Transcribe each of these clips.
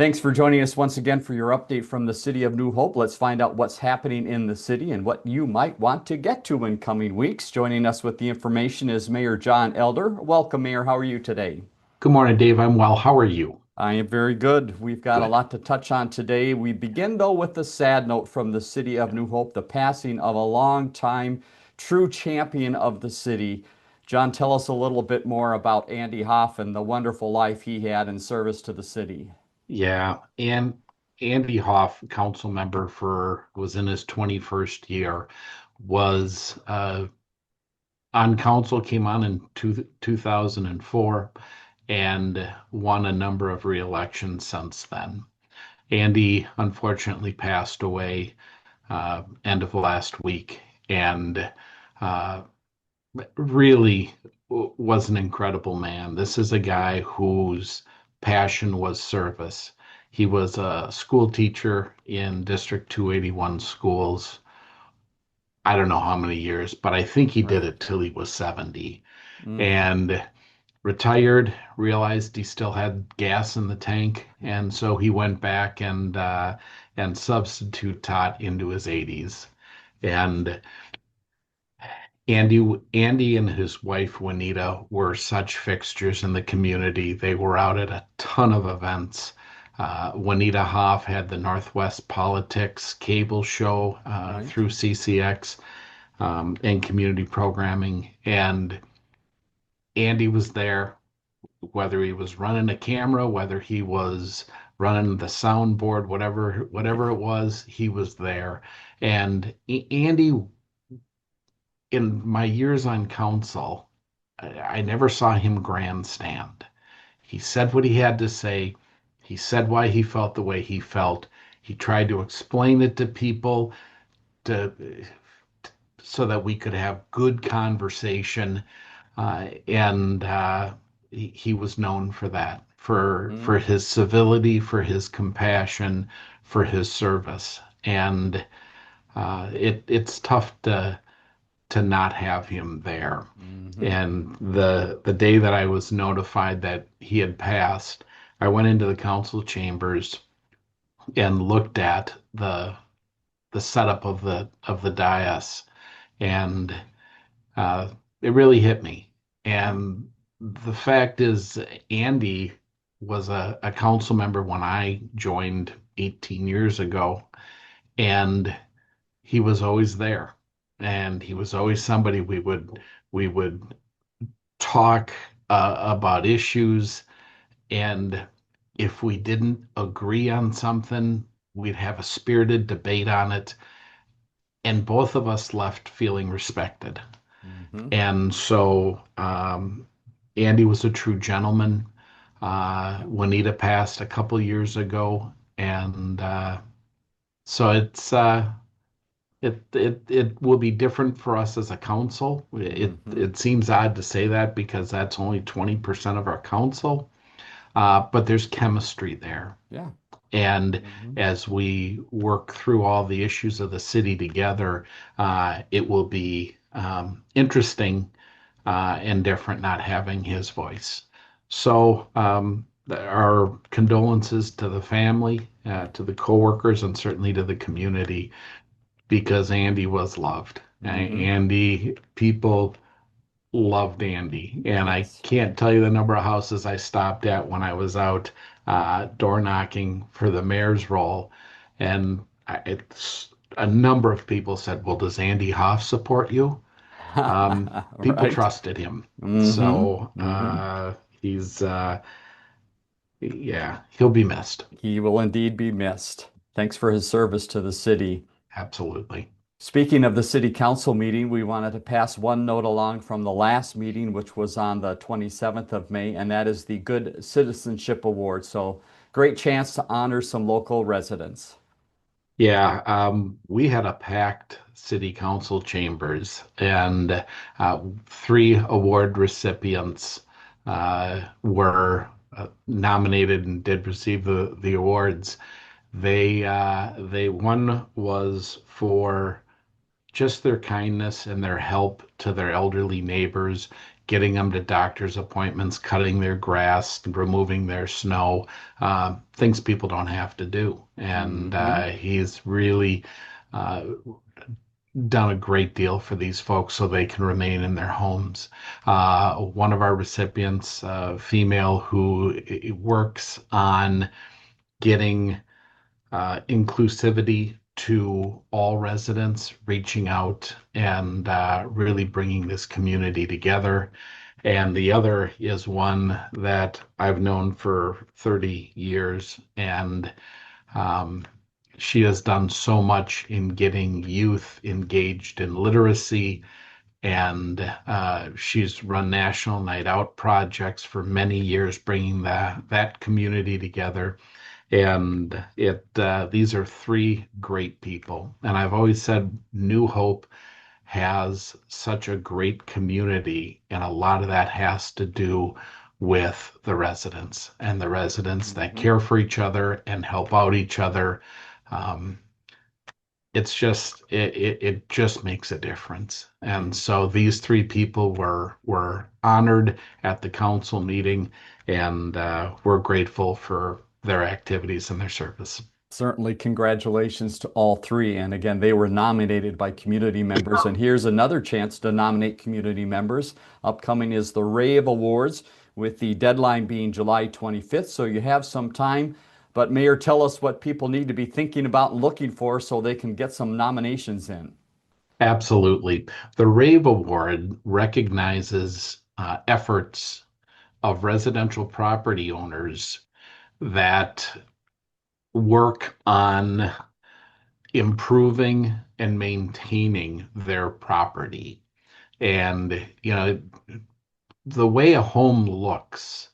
Thanks for joining us once again for your update from the city of New Hope. Let's find out what's happening in the city and what you might want to get to in coming weeks. Joining us with the information is Mayor John Elder. Welcome, Mayor. How are you today? Good morning, Dave. I'm well. How are you? I am very good. We've got a Good. lot to touch on today. We begin, though, with a sad note from the city of New Hope, the passing of a long-time true champion of the city. John, tell us a little bit more about Andy Hoff and the wonderful life he had in service to the city. Yeah, and Andy Hoff, council member was in his 21st year, was on council, came on in 2004, and won a number of re-elections since then. Andy unfortunately passed away end of last week, and uh, really was an incredible man. This is a guy whose passion was service. He was a school teacher in District 281 schools. I don't know how many years, but I think he did Right. it till he was 70 Mm. and retired, realized he still had gas in the tank, and so he went back and substitute taught into his 80s. And Andy and his wife Juanita were such fixtures in the community. They were out at a ton of events. Juanita Hoff had the Northwest Politics cable show Right. through CCX and community programming, and Andy was there, whether he was running a camera, whether he was running the soundboard, whatever Yeah. it was, he was there. And Andy, in my years on council, I never saw him grandstand. He said what he had to say. He said why he felt the way he felt. He tried to explain it to people to so that we could have good conversation. And he was known for that, for Mm. his civility, for his compassion, for his service. And it's tough to not have him there. Hmm. And the day that I was notified that he had passed, I went into the council chambers and looked at the setup of the dais, and uh, it really hit me. Yeah. And the fact is, Andy was a council member when I joined 18 years ago, and he was always there, and he was always somebody we would talk about issues, and if we didn't agree on something, we'd have a spirited debate on it, and both of us left feeling respected. Hmm. And so Andy was a true gentleman. Yeah. Juanita passed a couple years ago, and so it will be different for us as a council. Hmm. It seems odd to say that because that's only 20% of our council, but there's chemistry there. Yeah. And Hmm. as we work through all the issues of the city together, it will be interesting and different not having his voice. So our condolences to the family, Yeah. to the coworkers, and certainly to the community because Andy was loved. Hmm. Andy, people loved Andy, and I Yes. can't tell you the number of houses I stopped at when I was out door knocking for the mayor's role, and it's a number of people said, "Well, does Andy Hoff support you?" People Right. trusted him, Hmm. so Hmm. he's yeah, he'll be missed. He will indeed be missed. Thanks for his service to the city. Absolutely. Speaking of the city council meeting, we wanted to pass one note along from the last meeting, which was on the 27th of May, and that is the Good Citizenship Award. So, great chance to honor some local residents. Yeah, we had a packed city council chambers, and three award recipients were nominated and did receive the awards. They one was for just their kindness and their help to their elderly neighbors, getting them to doctor's appointments, cutting their grass, removing their snow, things people don't have to do. And Hmm. he's really uh, done a great deal for these folks so they can remain in their homes. One of our recipients, female, who works on getting inclusivity to all residents, reaching out and really bringing this community together. And the other is one that I've known for 30 years, and um, she has done so much in getting youth engaged in literacy. And she's run national night out projects for many years, bringing that community together. And these are three great people. And I've always said New Hope has such a great community, and a lot of that has to do with the residents and the residents that Hmm. care for each other and help out each other. Um, it just makes a difference. And so these three people were honored at the council meeting, and we're grateful for their activities and their service. Certainly, congratulations to all three. And again, they were nominated by community members. And here's another chance to nominate community members. Upcoming is the Rave Awards, with the deadline being July 25th. So you have some time. But Mayor, tell us what people need to be thinking about and looking for so they can get some nominations in. Absolutely. The Rave Award recognizes efforts of residential property owners that work on improving and maintaining their property. And, the way a home looks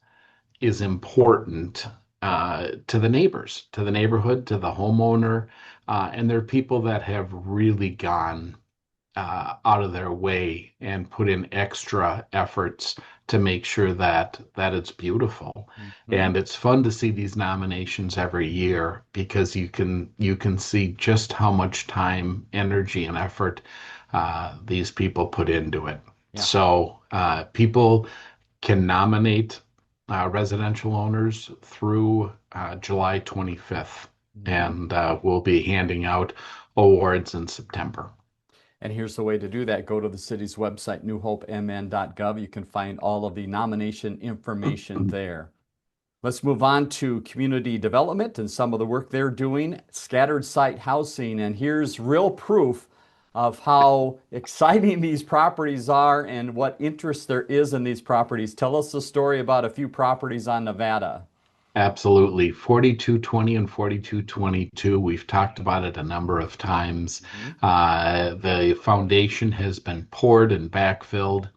is important to the neighbors, to the neighborhood, to the homeowner. And there are people that have really gone out of their way and put in extra efforts to make sure that it's beautiful. Mhm. And it's fun to see these nominations every year because you can see just how much time, energy, and effort these people put into it. Yeah. So people can nominate residential owners through July 25th, Mhm. and we'll be handing out awards in September. And here's the way to do that. Go to the city's website, newhopemn.gov. You can find all of the nomination information there. Let's move on to community development and some of the work they're doing, scattered site housing. And here's real proof of how exciting these properties are and what interest there is in these properties. Tell us the story about a few properties on Nevada. Absolutely. 4220 and 4222, we've talked about it a number of times. Mhm. The foundation has been poured and backfilled,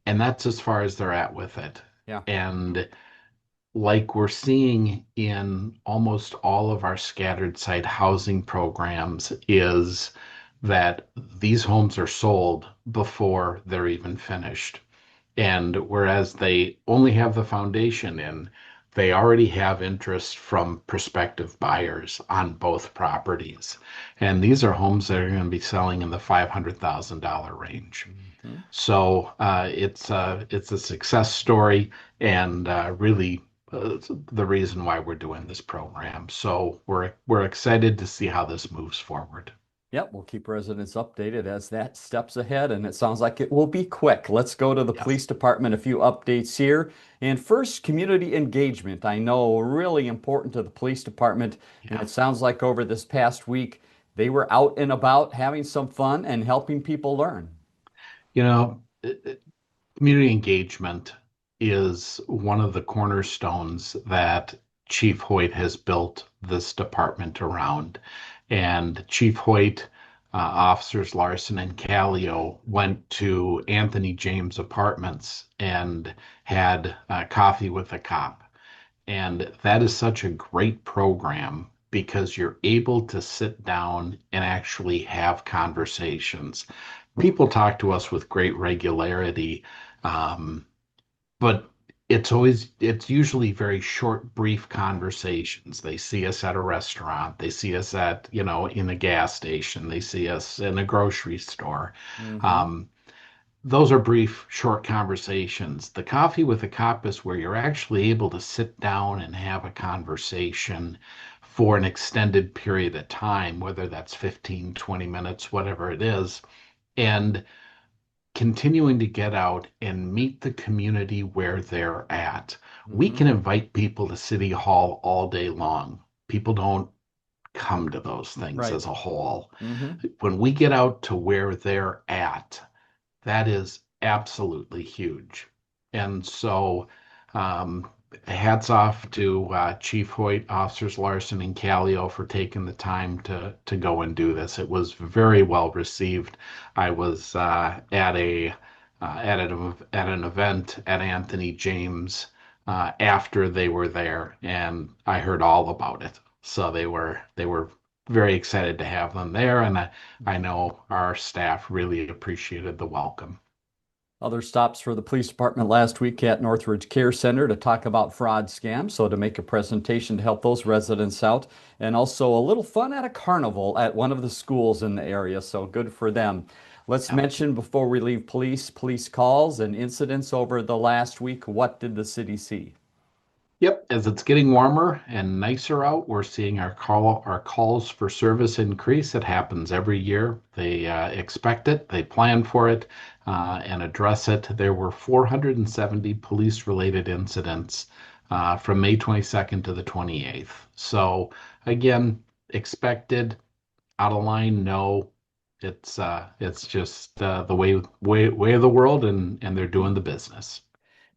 and that's as far as they're at with it. Yeah. And like we're seeing in almost all of our scattered site housing programs, is that these homes are sold before they're even finished. And whereas they only have the foundation in, they already have interest from prospective buyers on both properties. And these are homes that are going to be selling in the $500,000 range. Mhm. So it's a success story, and really the reason why we're doing this program. So we're excited to see how this moves forward. Yep, we'll keep residents updated as that steps ahead, and it sounds like it will be quick. Let's go to the Yes. police department, a few updates here. And first, community engagement. I know really important to the police department, and Yeah. it sounds like over this past week, they were out and about having some fun and helping people learn. You know, community engagement is one of the cornerstones that Chief Hoyt has built this department around. And Chief Hoyt, Officers Larson and Callio went to Anthony James Apartments and had coffee with a cop. And that is such a great program because you're able to sit down and actually have conversations. People talk to us with great regularity, um, but it's usually very short, brief conversations. They see us at a restaurant, they see us in a gas station, they see us in a grocery store. Hmm. Um, those are brief, short conversations. The coffee with a cop is where you're actually able to sit down and have a conversation for an extended period of time, whether that's 15, 20 minutes, whatever it is, and continuing to get out and meet the community where they're at. We Hmm. can invite people to City Hall all day long. People don't come to those things Right. as a whole. Hmm. When we get out to where they're at, that is absolutely huge. And so, um, hats off to Chief Hoyt, Officers Larson, and Callio for taking the time to go and do this. It was very well received. I was at an event at Anthony James after they were there, and I heard all about it. So they were very excited to have them there, and I know our staff really appreciated the welcome. Other stops for the police department last week at Northridge Care Center to talk about fraud scams, so to make a presentation to help those residents out, and also a little fun at a carnival at one of the schools in the area, so good for them. Let's Yeah. mention before we leave police calls and incidents over the last week. What did the city see? Yep, as it's getting warmer and nicer out, we're seeing our calls for service increase. It happens every year. They expect it, they plan for it, and address it. There were 470 police-related incidents from May 22nd to the 28th. So again, expected, out of line, no. It's just the way of the world, and they're doing the business.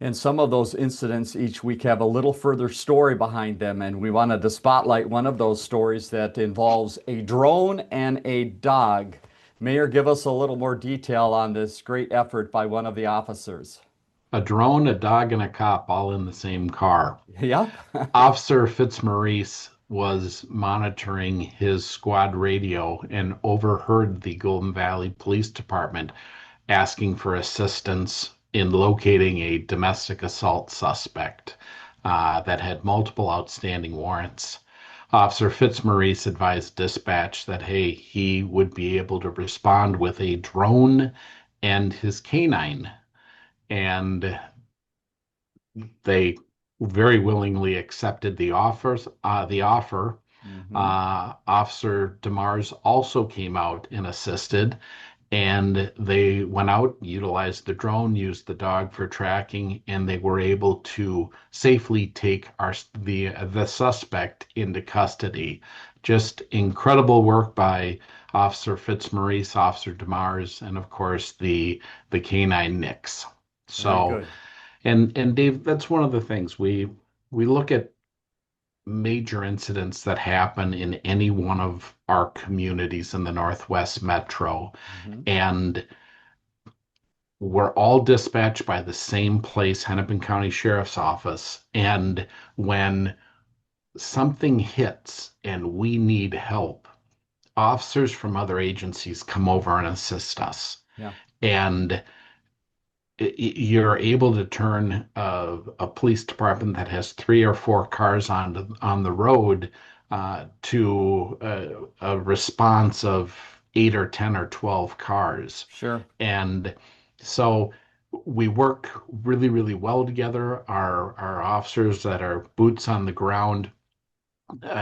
And some of those incidents each week have a little further story behind them, and we wanted to spotlight one of those stories that involves a drone and a dog. Mayor, give us a little more detail on this great effort by one of the officers. A drone, a dog, and a cop all in the same car. Yep. Officer Fitzmaurice was monitoring his squad radio and overheard the Golden Valley Police Department asking for assistance in locating a domestic assault suspect that had multiple outstanding warrants. Officer Fitzmaurice advised dispatch that, hey, he would be able to respond with a drone and his canine. And they very willingly accepted the offer. Hmm. Officer DeMars also came out and assisted, and they went out, utilized the drone, used the dog for tracking, and they were able to safely take the suspect into custody. Just incredible work by Officer Fitzmaurice, Officer DeMars, and of course the canine Nix. Very So, good. and Dave, that's one of the things we look at major incidents that happen in any one of our communities in the Northwest Metro, Hmm. and we're all dispatched by the same place, Hennepin County Sheriff's Office. And when something hits and we need help, officers from other agencies come over and assist us. Yeah, And you're able to turn a police department that has three or four cars on the road to a response of 8 or 10 or 12 cars. sure. And so we work really, really well together. Our officers that are boots on the ground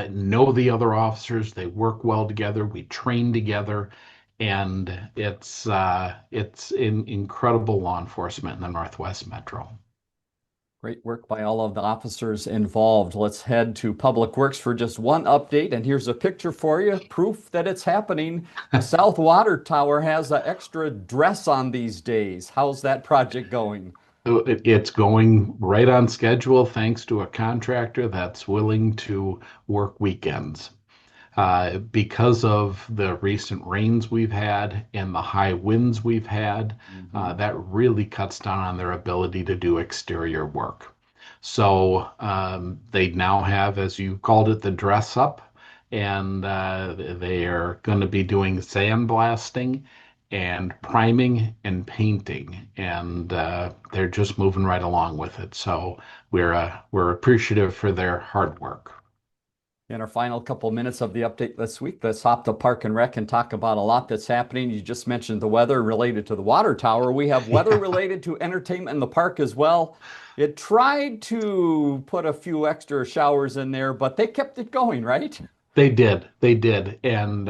know the other officers. They work well together. We train together, and it's incredible law enforcement in the Northwest Metro. Great work by all of the officers involved. Let's head to Public Works for just one update. And here's a picture for you, proof that it's happening. The South Water Tower has an extra dress on these days. How's that project going? It's going right on schedule thanks to a contractor that's willing to work weekends. Because of the recent rains we've had and the high winds we've had, Hmm. that really cuts down on their ability to do exterior work. So they now have, as you called it, the dress up, and they are going to be doing sandblasting and priming and painting, and they're just moving right along with it. So we're appreciative for their hard work. In our final couple minutes of the update this week, let's hop to Park and Rec and talk about a lot that's happening. You just mentioned the weather related to the water tower. We have weather Yeah, related to entertainment in the park as well. It tried to put a few extra showers in there, but they kept it going, right? they did. They did. And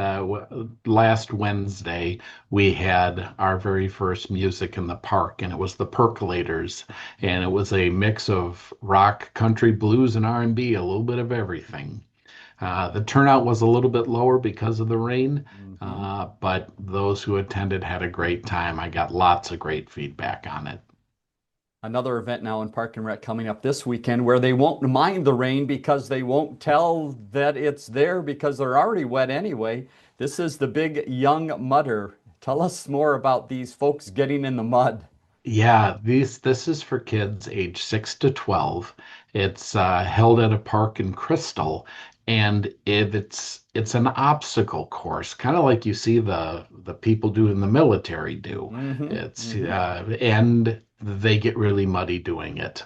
last Wednesday, we had our very first music in the park, and it was the Percolators. And it was a mix of rock, country, blues, and R&B, a little bit of everything. The turnout was a little bit lower because of the rain, Hmm. but those who attended had a great time. I got lots of great feedback on it. Another event now in Park and Rec coming up this weekend where they won't mind the rain because they won't tell that it's there because they're already wet anyway. This is the Big Young Mudder. Tell us more about these folks getting in the mud. Yeah, this is for kids age 6 to 12. It's held at a park in Crystal, and it's an obstacle course, kind of like you see the people do in the military do. Hmm. It's Hmm. and they get really muddy doing it.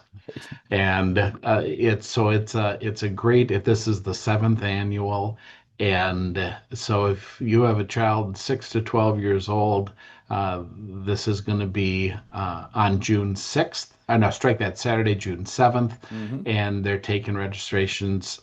And it's a great if this is the seventh annual, and so if you have a child 6 to 12 years old, this is going to be on June 6th. I know, strike that, Saturday, June 7th, Hmm. and they're taking registrations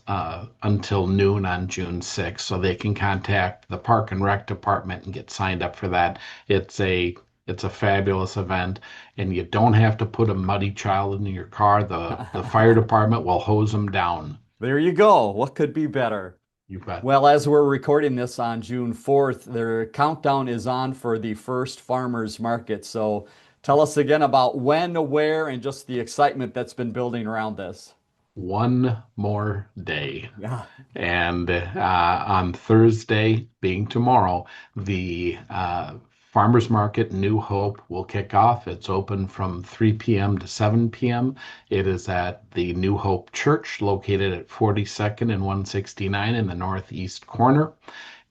until noon on June 6th, so they can contact the Park and Rec department and get signed up for that. It's a it's a fabulous event, and you don't have to put a muddy child in your car. The fire department will hose them down. There you go. What could be better? You bet. Well, as we're recording this on June 4th, their countdown is on for the first farmers market. So tell us again about when, where, and just the excitement that's been building around this. One more day. Yeah. And on Thursday, being tomorrow, the Farmers Market New Hope will kick off. It's open from 3 p.m. to 7 p.m. It is at the New Hope Church, located at 42nd and 169 in the northeast corner.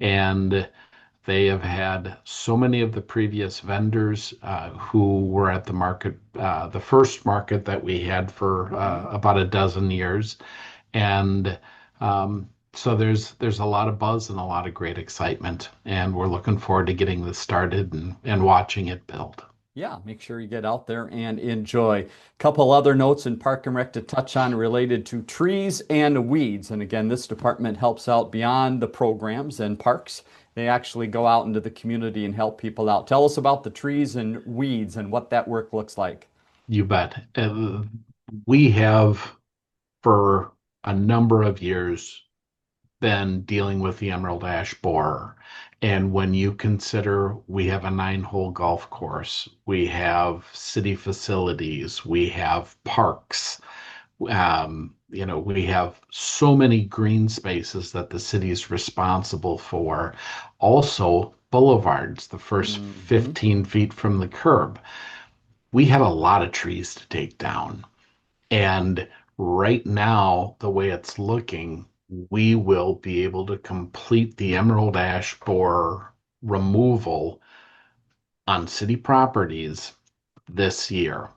And they have had so many of the previous vendors who were at the market, the first market that we had for Hmm. about a dozen years. And so there's a lot of buzz and a lot of great excitement, and we're looking forward to getting this started and watching it build. Yeah, make sure you get out there and enjoy. Couple other notes in Park and Rec to touch on related to trees and weeds. And again, this department helps out beyond the programs and parks. They actually go out into the community and help people out. Tell us about the trees and weeds and what that work looks like. You bet. We have for a number of years been dealing with the Emerald Ash borer. And when you consider we have a 9-hole golf course, we have city facilities, we have parks, we have so many green spaces that the city is responsible for. Also, boulevards, the first Hmm. 15 feet from the curb. We have a lot of trees to take down. And right now, the way it's looking, we will be able to complete the emerald ash borer removal on city properties this year.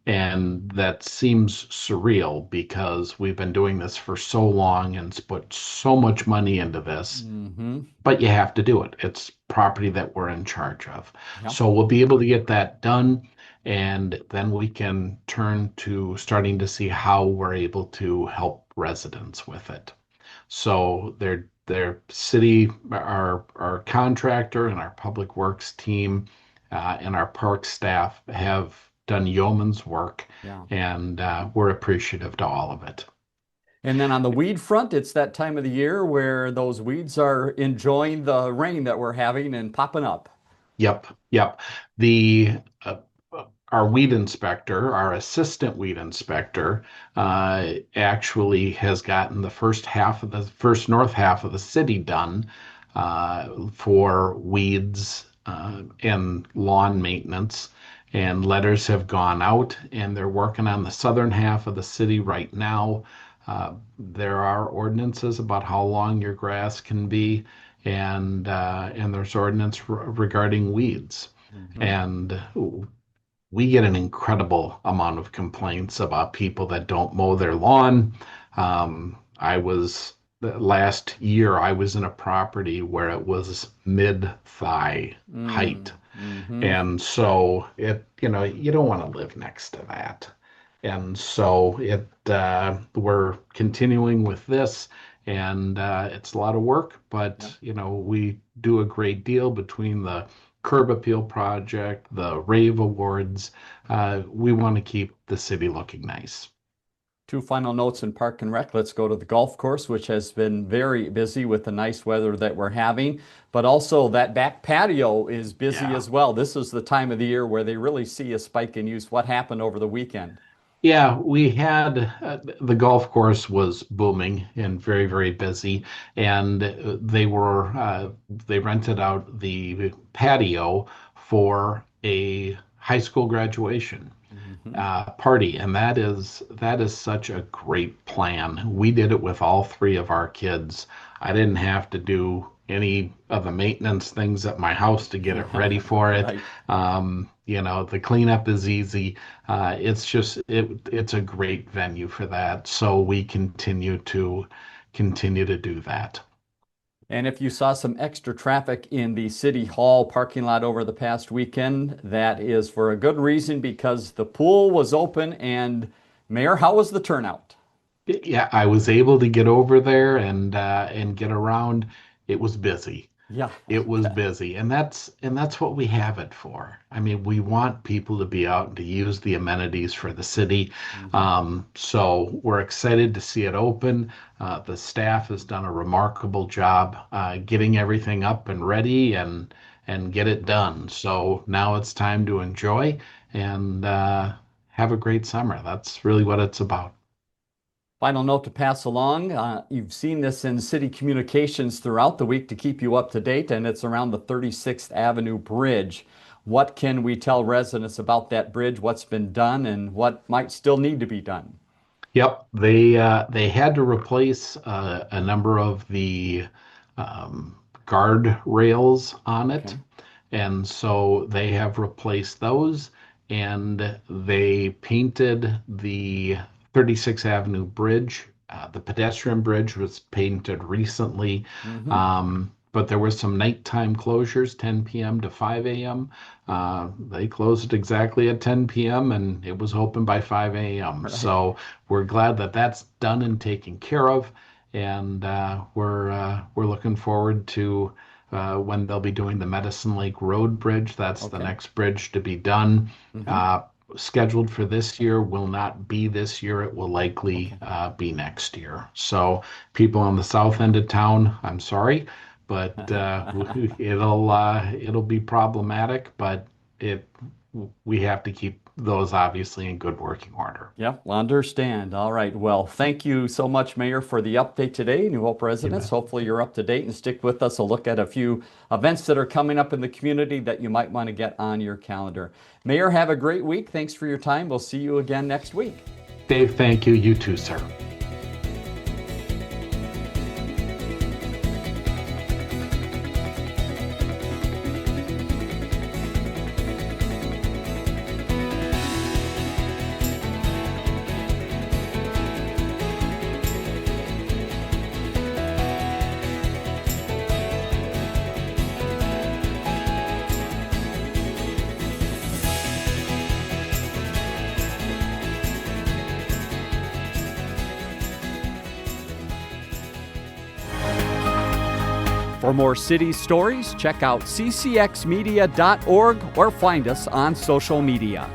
And that seems surreal because we've been doing this for so long and put so much money into this, Hmm. but you have to do it. It's property that we're in charge of. Yeah. So we'll be able to get that done, and then we can turn to starting to see how we're able to help residents with it. So their city, our contractor and our public works team, and our park staff have done yeoman's work, Yeah. and we're appreciative to all of it. And then on the weed front, it's that time of the year where those weeds are enjoying the rain that we're having and popping up. Yep, yep. The our weed inspector, our assistant weed inspector, actually has gotten the first north half of the city done for weeds and lawn maintenance. And letters have gone out, and they're working on the southern half of the city right now. There are ordinances about how long your grass can be, and there's ordinance regarding weeds. Hmm. And we get an incredible amount of complaints about people that don't mow their lawn. I was the last year I was in a property where it was mid-thigh height. Mm-hmm. And so you don't want to live next to that. And so we're continuing with this, and it's a lot of work, Yep. but we do a great deal between the Curb Appeal Project, the Rave Awards. We want to keep the city looking nice. Two final notes in Park and Rec. Let's go to the golf course, which has been very busy with the nice weather that we're having. But also that back patio is busy Yeah. as well. This is the time of the year where they really see a spike in use. What happened over the weekend? Yeah, we had the golf course was booming and very, very busy, and they rented out the patio for a high school graduation Hmm. party, and that is such a great plan. We did it with all three of our kids. I didn't have to do any of the maintenance things at my house to get it ready for it. Right. The cleanup is easy. It's a great venue for that. So we continue to do that. And if you saw some extra traffic in the City Hall parking lot over the past weekend, that is for a good reason because the pool was open. And Mayor, how was the turnout? Yeah, I was able to get over there and get around. It was busy. Yeah, I It was bet. busy, and that's what we have it for. I mean, we want people to be out and to use the amenities for the city. Hmm. So we're excited to see it open. The staff has done a remarkable job getting everything up and ready and get it done. So now it's time to enjoy and have a great summer. That's really what it's about. Final note to pass along. You've seen this in city communications throughout the week to keep you up to date, and it's around the 36th Avenue Bridge. What can we tell residents about that bridge, what's been done, and what might still need to be done? Yep, they had to replace a number of the guard rails on it, Okay. and so they have replaced those, and they painted the 36th Avenue Bridge. The pedestrian bridge was painted recently, Hmm. but there was some nighttime closures, 10 p.m. to 5 a.m. They closed exactly at 10 p.m. and it was open by 5 a.m. Right. So we're glad that that's done and taken care of, and we're looking forward to when they'll be doing the Medicine Lake Road Bridge. That's the Okay. next bridge to be done. Hmm. Uh, Scheduled for this year will not be this year. It will likely Okay. be next year. So people on the south end of town, I'm sorry, but it'll be problematic. But it we have to keep those obviously in good working order. Yep, understand. All right. Well, thank you so much, Mayor, for the update today. New Hope You residents, bet. hopefully you're up to date and stick with us. A look at a few events that are coming up in the community that you might want to get on your calendar. Mayor, have a great week. Thanks for your time. We'll see you again next week. Dave, thank you. You too, sir. For more city stories, check out ccxmedia.org or find us on social media.